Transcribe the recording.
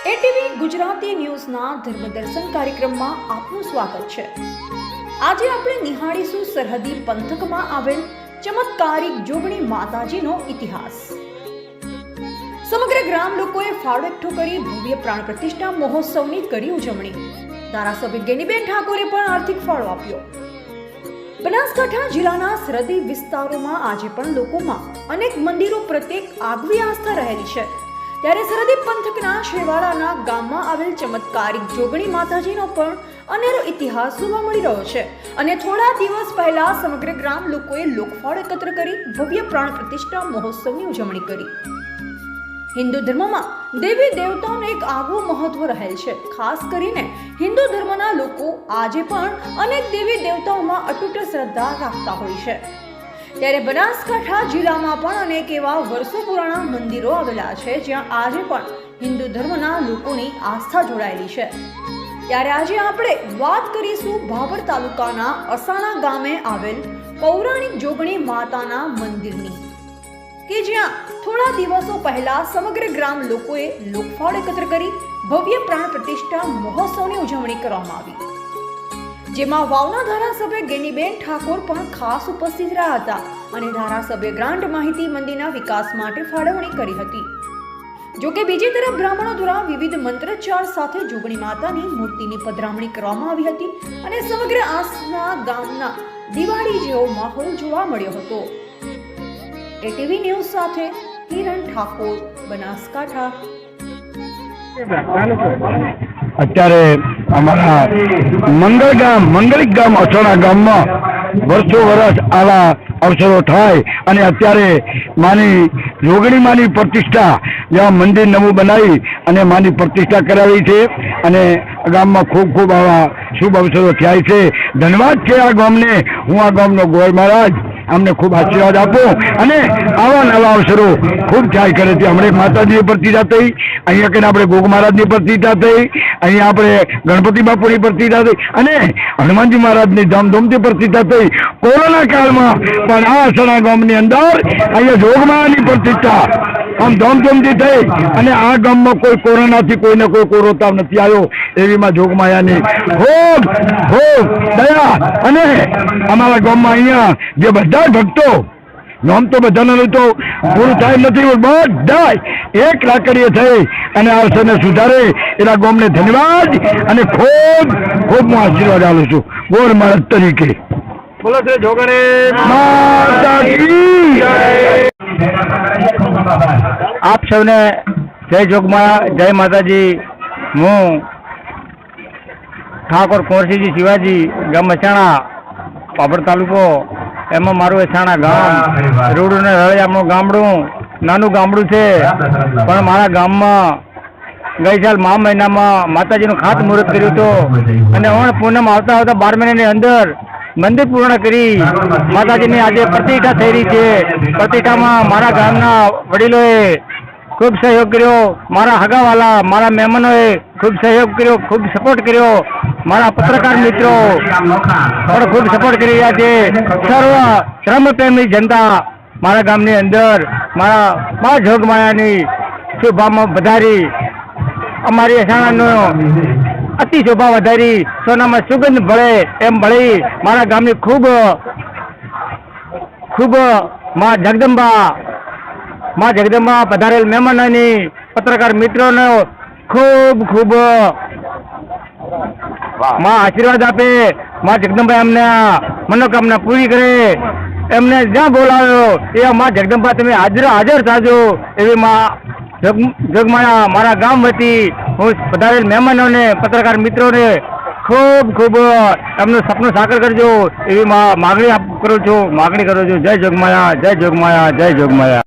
ATV Gujarati ન્યૂઝના ધર્મદર્શન કાર્યક્રમમાં આપનું સ્વાગત છે। આજે આપણે નિહાળીશું સરહદી પંથકમાં આવેલ ચમત્કારિક જોગણી માતાજીનો ઇતિહાસ। સમગ્ર ગ્રામ લોકોએ ફાળો એકઠો કરી ભવ્ય પ્રાણ પ્રતિષ્ઠા મહોત્સવની કરી ઉજવણી। ધારાસભ્ય ગેનીબેન ઠાકોરે પણ આર્થિક ફાળો આપ્યો। બનાસકાંઠા જિલ્લાના સરહદી વિસ્તારોમાં આજે પણ લોકોમાં અનેક મંદિરો પ્રત્યે આગવી આસ્થા રહેલી છે। ત્યારે સરહદી પંથકના શેવાળાના ગામમાં આવેલ ચમત્કારિક જોગણી માતાજીનો પણ અનેરો ઇતિહાસ જોવા મળી રહ્યો છે અને થોડા દિવસ પહેલા સમગ્ર ગ્રામ લોકોએ લોકફાળો એકત્ર કરી ભવ્ય પ્રાણ પ્રતિષ્ઠા મહોત્સવની ઉજવણી કરી। હિન્દુ ધર્મમાં દેવી દેવતાઓનું એક આગવું મહત્વ રહેલ છે। ખાસ કરીને હિન્દુ ધર્મના લોકો આજે પણ અનેક દેવી દેવતાઓમાં અતૂટ શ્રદ્ધા રાખતા હોય છે। ત્યારે બનાસકાંઠા જિલ્લામાં પણ અનેક એવા વર્ષો પુરાણા મંદિરો આવેલા છે જ્યાં આજે પણ હિન્દુ ધર્મના લોકોની આસ્થા જોડાયેલી છે। ત્યારે આજે આપણે વાત કરીશું ભાભર તાલુકાના અસાણા ગામે આવેલ પૌરાણિક જોગણી માતાના મંદિરની, કે જ્યાં થોડા દિવસો પહેલા સમગ્ર ગ્રામ લોકોએ લોકફાળો એકત્ર કરી ભવ્ય પ્રાણ પ્રતિષ્ઠા મહોત્સવની ઉજવણી કરવામાં આવી, જેમાં વાવના ધારાસભ્ય ગેનીબેન ઠાકોર પણ ખાસ ઉપસ્થિત રહ્યા હતા અને ધારાસભ્ય ગ્રાન્ટ માહિતી મંદિરના વિકાસ માટે ફાળવણી કરી હતી। જોકે બીજી તરફ બ્રાહ્મણો દ્વારા વિવિધ મંત્રોચ્ચાર સાથે જોગણી માતાની મૂર્તિની પધરામણી કરવામાં આવી હતી અને સમગ્ર આસના ગામના દિવાળી જેવો માહોલ જોવા મળ્યો હતો। એટીવી ન્યૂઝ સાથે કિરણ ઠાકોર, બનાસકાંઠા। અત્યારે અમારા મંગલિક ગામ અસાણા ગામમાં વર્ષો વર્ષ આવા અવસરો થાય અને અત્યારે માની જોગણી માની પ્રતિષ્ઠા જ્યાં મંદિર નવું બનાવી અને માની પ્રતિષ્ઠા કરાવી છે અને ગામમાં ખૂબ આવા શુભ અવસરો થાય છે। ધન્યવાદ છે આ ગામને। હું આ ગામનો ગોળ મહારાજ અમને ખૂબ આશીર્વાદ આપો અને આવા નવા અવસરો ખૂબ થાય કરે છે। હમણાં માતાજીની પ્રતિષ્ઠા થઈ, અહીંયા કહીને આપણે ગોગ મહારાજની પ્રતિષ્ઠા થઈ, અહીંયા આપણે ગણપતિ બાપુની પ્રતિષ્ઠા થઈ અને હનુમાનજી મહારાજની ધામધૂમથી પ્રતિષ્ઠા થઈ। કોરોના કાળમાં પણ આ અસાણા ગામની અંદર અહીંયા જોગમાયાની પ્રતિષ્ઠા આમ ધામધૂમથી થઈ અને આ ગામમાં કોઈ કોરોનાથી કોઈને કોઈ કોરોતાવ નથી આવ્યો। એવીમાં જોગમાયાની ખૂબ દયા અને અમારા ગામમાં અહીંયા જે બધા ભક્તો નામ તો બધાનું તો પૂરું થાય નથી, બધા એક લાકડીએ થઈ અને આ અવસરને સુધારે એના ગામને ધન્યવાદ અને ખૂબ હું આશીર્વાદ આપું છું ગોળ મહારાજ તરીકે। બોલો છે જોગણી માતાજી જય। આપ સૌને જય જોગમાયા, જય માતાજી। હું ઠાકોર કુંવરસિંહજી શિવાજી, ગામ અસાણા, ભાભર તાલુકો। એમાં મારું અસાણા ગામ રોડ અને રળિયામનું ગામડું નાનું ગામડું છે, પણ મારા ગામમાં ગઈ સાલ મહિનામાં માતાજીનું ખાતમુહૂર્ત કર્યું હતું અને પૂનમ આવતા 12 મહિનાની અંદર મંદિર પૂર્ણ કરી માતાજીની આજે પ્રતિષ્ઠા થઈ રહી છે। પ્રતિષ્ઠામાં મારા ગામના વડીલોએ ખૂબ સહયોગ કર્યો, મારા હગાવાલા મારા મહેમાનોએ ખૂબ સહયોગ કર્યો, ખૂબ સપોર્ટ કર્યો, મારા પત્રકાર મિત્રો પણ ખૂબ સપોર્ટ કરી રહ્યા છે। સર્વ ધર્મપ્રેમી જનતા મારા ગામની અંદર મારા મા જોગમાયાની શોભામાં વધારી, અમારી અસાણાનો અતિ શોભા વધારી, સોનામાં સુગંધ ભળે એમ ભળી મારા ગામની ખૂબ મા જગદંબા પધારેલ મહેમાનોની પત્રકાર મિત્રોનો ખૂબ માં આશીર્વાદ આપે। માં જગદંબા એમને મનોકામના પૂરી કરે, એમને જ્યાં બોલાવ્યો એ માં જગદંબા તમે હાજર થાજો એવી માં જોગમાયા મારા ગામ વતી હું પધારેલ મહેમાનોને પત્રકાર મિત્રોને ખૂબ એમનું સપનું સાકાર કરજો એવી માગણી કરું છું। જય જોગમાયા, જય જોગમાયા, જય જોગમાયા।